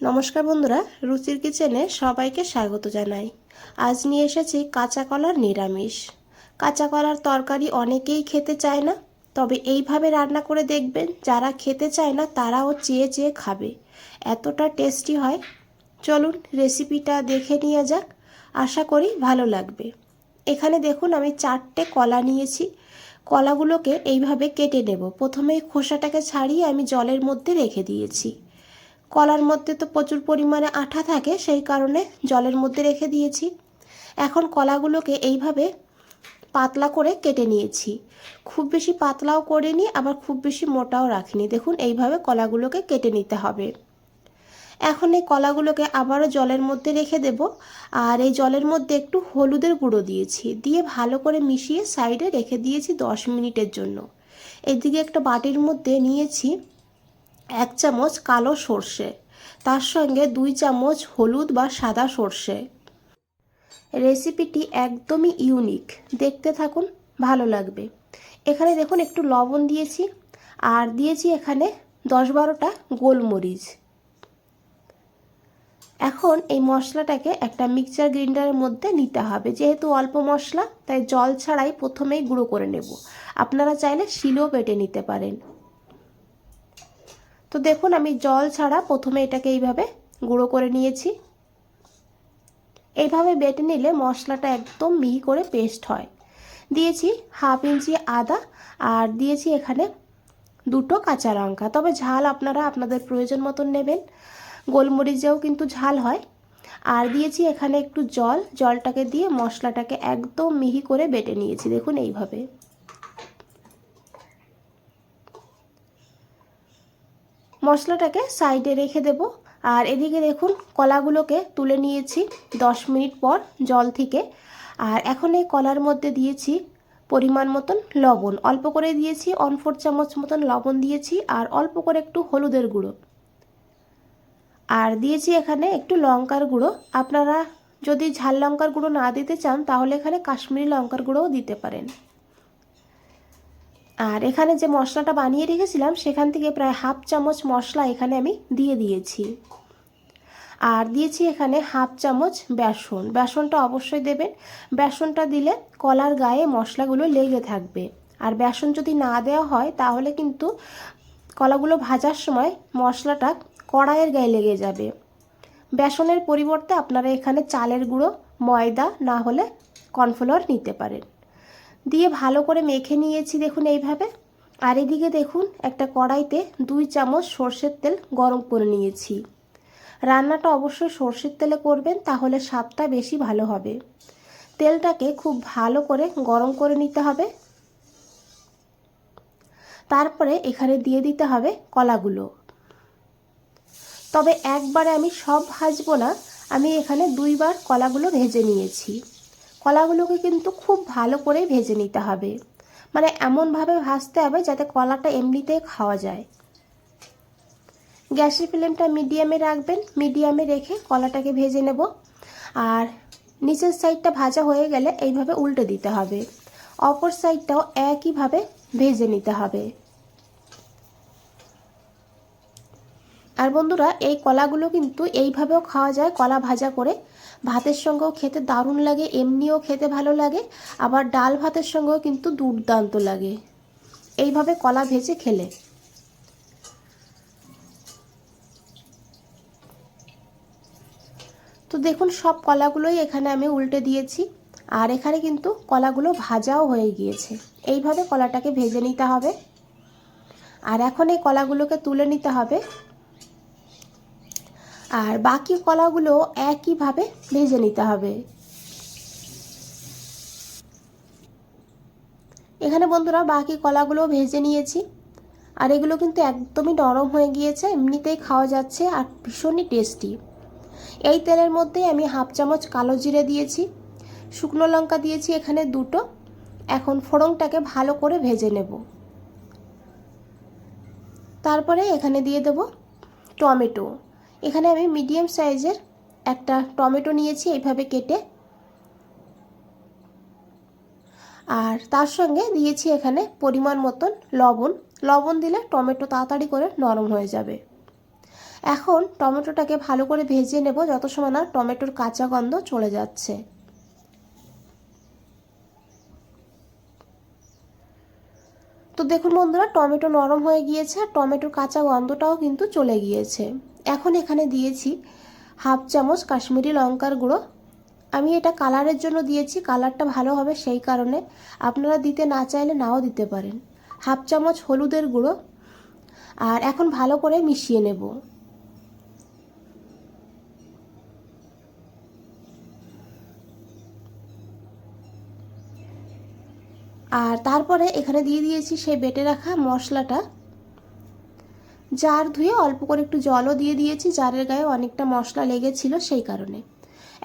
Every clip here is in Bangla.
নমস্কার বন্ধুরা, রুচির কিচেনে সবাইকে স্বাগত জানাই। আজ নিয়ে এসেছি কাঁচা কলার নিরামিষ। কাঁচা কলার তরকারি অনেকেই খেতে চায় না, তবে এইভাবে রান্না করে দেখবেন, যারা খেতে চায় না তারাও চেয়ে চেয়ে খাবে, এতটা টেস্টি হয়। চলুন রেসিপিটা দেখে নেওয়া যাক, আশা করি ভালো লাগবে। এখানে দেখুন আমি 4টে কলা নিয়েছি। কলাগুলোকে এইভাবে কেটে নেব। প্রথমেই খোসাটাকে ছাড়িয়ে আমি জলের মধ্যে রেখে দিয়েছি। কলার মধ্যে তো প্রচুর পরিমাণে আঠা থাকে, সেই কারণে জলের মধ্যে রেখে দিয়েছি। এখন কলাগুলোকে এইভাবে পাতলা করে কেটে নিয়েছি। খুব বেশি পাতলাও করিনি, আবার খুব বেশি মোটাও রাখিনি। দেখুন এইভাবে কলাগুলোকে কেটে নিতে হবে। এখন এই কলাগুলোকে আবারও জলের মধ্যে রেখে দেব। আর এই জলের মধ্যে একটু হলুদের গুঁড়ো দিয়েছি, দিয়ে ভালো করে মিশিয়ে সাইডে রেখে দিয়েছি 10 মিনিটের জন্য। এদিকে একটা বাটির মধ্যে নিয়েছি 1 চামচ কালো সর্ষে, তার সঙ্গে 2 চামচ হলুদ বা সাদা সর্ষে। রেসিপিটি একদমই ইউনিক, দেখতে থাকুন, ভালো লাগবে। এখানে দেখুন একটু লবণ দিয়েছি, আর দিয়েছি এখানে 10-12টা গোলমরিচ। এখন এই মশলাটাকে একটা মিক্সচার গ্রাইন্ডারের মধ্যে নিতে হবে। যেহেতু অল্প মশলা, তাই জল ছাড়াই প্রথমেই গুঁড়ো করে নেব। আপনারা চাইলে শিলেও বেটে নিতে পারেন। তো দেখুন আমি জল ছাড়া প্রথমে এটাকে এইভাবে গুঁড়ো করে নিয়েছি। এইভাবে বেটে নিলে মশলাটা একদম মিহি করে পেস্ট হয়। দিয়েছি 1/2 ইঞ্চি আদা, আর দিয়েছি এখানে 2টো কাঁচা লঙ্কা। তবে ঝাল আপনারা আপনাদের প্রয়োজন মতন নেবেন, গোলমরিচেও কিন্তু ঝাল হয়। আর দিয়েছি এখানে একটু জল, জলটাকে দিয়ে মশলাটাকে একদম মিহি করে বেটে নিয়েছি। দেখুন এইভাবে। মশলাটাকে সাইডে রেখে দেব। আর এদিকে দেখুন কলাগুলোকে তুলে নিয়েছি 10 মিনিট পর জল থেকে। আর এখন এই কলার মধ্যে দিয়েছি পরিমাণ মতন লবণ, অল্প করে দিয়েছি 1/4 চামচ মতন লবণ দিয়েছি, আর অল্প করে একটু হলুদের গুঁড়ো, আর দিয়েছি এখানে একটু লঙ্কার গুঁড়ো। আপনারা যদি ঝাল লঙ্কার গুঁড়ো না দিতে চান তাহলে এখানে কাশ্মীরি লঙ্কার গুঁড়োও দিতে পারেন। আর এখানে যে মশলাটা বানিয়ে রেখেছিলাম সেখান থেকে প্রায় 1/2 চামচ মশলা এখানে আমি দিয়ে দিয়েছি। আর দিয়েছি এখানে 1/2 চামচ বেসন। বেসনটা অবশ্যই দেবেন, বেসনটা দিলে কলার গায়ে মশলাগুলো লেগে থাকবে। আর বেসন যদি না দেওয়া হয় তাহলে কিন্তু কলাগুলো ভাজার সময় মশলাটা কড়াইয়ের গায়ে লেগে যাবে। বেসনের পরিবর্তে আপনারা এখানে চালের গুঁড়ো, ময়দা না হলে কর্নফ্লাওয়ার নিতে পারেন। দিয়ে ভালো করে মেখে নিয়েছি দেখুন এইভাবে। আর এদিকে দেখুন একটা কড়াইতে 2 চামচ সর্ষের তেল গরম করে নিয়েছি। রান্নাটা অবশ্যই সর্ষের তেলে করবেন, তাহলে স্বাদটা বেশি ভালো হবে। তেলটাকে খুব ভালো করে গরম করে নিতে হবে। তারপরে এখানে দিয়ে দিতে হবে কলাগুলো। তবে একবারে আমি সব ভাজবো না, আমি এখানে 2বার কলাগুলো ভেজে নিয়েছি। কলাগুলোকে কিন্তু খুব ভালো করে ভেজে নিতে হবে, মানে এমনভাবে ভাজতে হবে যাতে কলাটা এমনিতেই খাওয়া যায়। গ্যাসের ফ্লেমটা মিডিয়ামে রাখবেন, মিডিয়ামে রেখে কলাটাকে ভেজে নেব। আর নিচের সাইডটা ভাজা হয়ে গেলে এইভাবে উল্টে দিতে হবে, অপর সাইডটাও একইভাবে ভেজে নিতে হবে। আর বন্ধুরা এই কলাগুলো কিন্তু এইভাবেও খাওয়া যায়, কলা ভাজা করে ভাতের সঙ্গেও খেতে দারুণ লাগে, এমনিও খেতে ভালো লাগে, আবার ডাল ভাতের সঙ্গেও কিন্তু দুর্দান্ত লাগে এইভাবে কলা ভেজে খেলে। তো দেখুন সব কলাগুলোই এখানে আমি উল্টে দিয়েছি, আর এখানে কিন্তু কলাগুলো ভাজাও হয়ে গিয়েছে। এইভাবে কলাটাকে ভেজে নিতে হবে। আর এখন এই কলাগুলোকে তুলে নিতে হবে, আর বাকি কলাগুলো একইভাবে ভেজে নিতে হবে। এখানে বন্ধুরা বাকি কলাগুলো ভেজে নিয়েছি, আর এগুলো কিন্তু একদমই নরম হয়ে গিয়েছে, এমনিতেই খাওয়া যাচ্ছে আর ভীষণই টেস্টি। এই তেলের মধ্যে আমি 1/2 চামচ কালো জিরে দিয়েছি, শুকনো লঙ্কা দিয়েছি এখানে 2টো। এখন ফোড়নটাকে ভালো করে ভেজে নেব। তারপরে এখানে দিয়ে দেব টমেটো। এখানে আমি মিডিয়াম সাইজের একটা টমেটো নিয়েছি এইভাবে কেটে, আর তার সঙ্গে দিয়েছি এখানে পরিমাণ মতন লবণ। লবণ দিলে টমেটো তাড়াতাড়ি করে নরম হয়ে যাবে। এখন টমেটোটাকে ভালো করে ভেজে নেব যত সময় না টমেটোর কাঁচা গন্ধ চলে যাচ্ছে। তো দেখুন বন্ধুরা, টমেটো নরম হয়ে গিয়েছে আর টমেটোর কাঁচা গন্ধটাও কিন্তু চলে গিয়েছে। এখন এখানে দিয়েছি হাফ চামচ কাশ্মীরি লঙ্কার গুঁড়ো। আমি এটা কালারের জন্য দিয়েছি, কালারটা ভালো হবে সেই কারণে, আপনারা দিতে না চাইলে নাও দিতে পারেন। হাফ চামচ হলুদের গুঁড়ো। আর এখন ভালো করে মিশিয়ে নেব। আর তারপরে এখানে দিয়ে দিয়েছি সেই বেটে রাখা মশলাটা। জার ধুয়ে অল্প করে একটু জলও দিয়ে দিয়েছি, জারের গায়ে অনেকটা মশলা লেগেছিল সেই কারণে।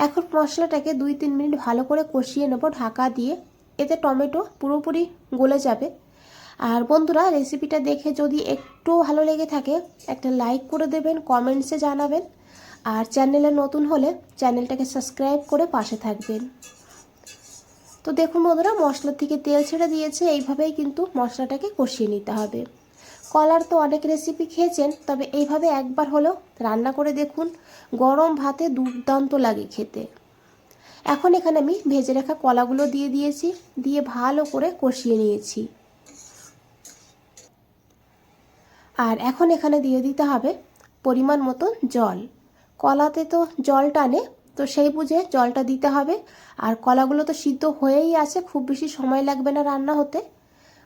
এখন মশলাটাকে 2-3 মিনিট ভালো করে কষিয়ে নেব ঢাকা দিয়ে, এতে টমেটো পুরোপুরি গলে যাবে। আর বন্ধুরা, রেসিপিটা দেখে যদি একটু ভালো লেগে থাকে একটা লাইক করে দেবেন, কমেন্টসে জানাবেন। আর চ্যানেলে নতুন হলে চ্যানেলটাকে সাবস্ক্রাইব করে পাশে থাকবেন। তো দেখুন বন্ধুরা, মশলা থেকে তেল ছেড়ে দিয়েছে, এইভাবেই কিন্তু মশলাটাকে কষিয়ে নিতে হবে। কলার তো অনেক রেসিপি খেয়েছেন, তবে এইভাবে একবার হলেও রান্না করে দেখুন, গরম ভাতে দুর্দান্ত লাগে খেতে। এখন এখানে আমি ভেজে রাখা কলাগুলো দিয়ে দিয়েছি, দিয়ে ভালো করে কষিয়ে নিয়েছি। আর এখন এখানে দিয়ে দিতে হবে পরিমাণ মতো জল। কলাতে তো জল টানে, তো সেই বুঝে জলটা দিতে হবে। আর কলাগুলো তো সিদ্ধ হয়েই আছে, খুব বেশি সময় লাগবে না রান্না হতে।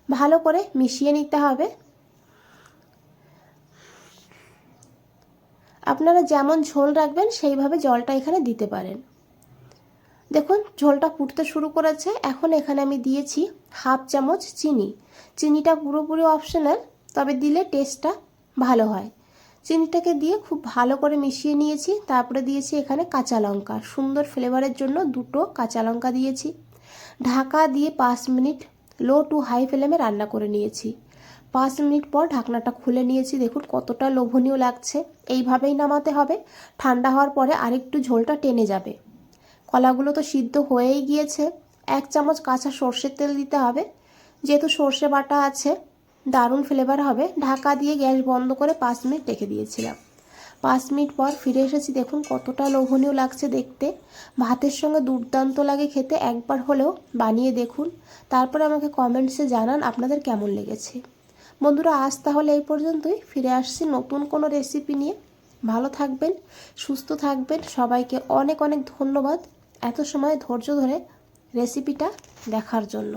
ভালো করে মিশিয়ে নিতে হবে। আপনারা যেমন ঝোল রাখবেন সেইভাবে জলটা এখানে দিতে পারেন। দেখুন ঝোলটা ফুটতে শুরু করেছে। এখন এখানে আমি দিয়েছি হাফ চামচ চিনি। চিনিটা পুরোপুরি অপশনাল, তবে দিলে টেস্টটা ভালো হয়। চিনিটাকে দিয়ে খুব ভালো করে মিশিয়ে নিয়েছি। তারপরে দিয়েছি এখানে কাঁচা লঙ্কা, সুন্দর ফ্লেভারের জন্য 2টো কাঁচা লঙ্কা দিয়েছি। ঢাকা দিয়ে 5 মিনিট লো টু হাই ফ্লেমে রান্না করে নিয়েছি। 5 মিনিট পর ঢাকনাটা খুলে নিয়েছি। দেখুন কতটা লোভনীয় লাগছে। এইভাবেই নামাতে হবে, ঠান্ডা হওয়ার পরে আরেকটু ঝোলটা টেনে যাবে। কলাগুলো তো সিদ্ধ হয়েই গিয়েছে। 1 চামচ কাঁচা সর্ষের তেল দিতে হবে, যেহেতু সর্ষে বাটা আছে দারুণ ফ্লেভার হবে। ঢাকা দিয়ে গ্যাস বন্ধ করে 5 মিনিট রেখে দিয়েছিলাম। 5 মিনিট পর ফিরে এসেছি। দেখুন কতটা লোভনীয় লাগছে দেখতে, ভাতের সঙ্গে দুর্দান্ত লাগে খেতে। একবার হলেও বানিয়ে দেখুন, তারপরে আমাকে কমেন্টসে জানান আপনাদের কেমন লেগেছে। বন্ধুরা, আজ তাহলে এই পর্যন্তই, ফিরে আসছি নতুন কোনো রেসিপি নিয়ে। ভালো থাকবেন, সুস্থ থাকবেন। সবাইকে অনেক অনেক ধন্যবাদ এত সময় ধৈর্য ধরে রেসিপিটা দেখার জন্য।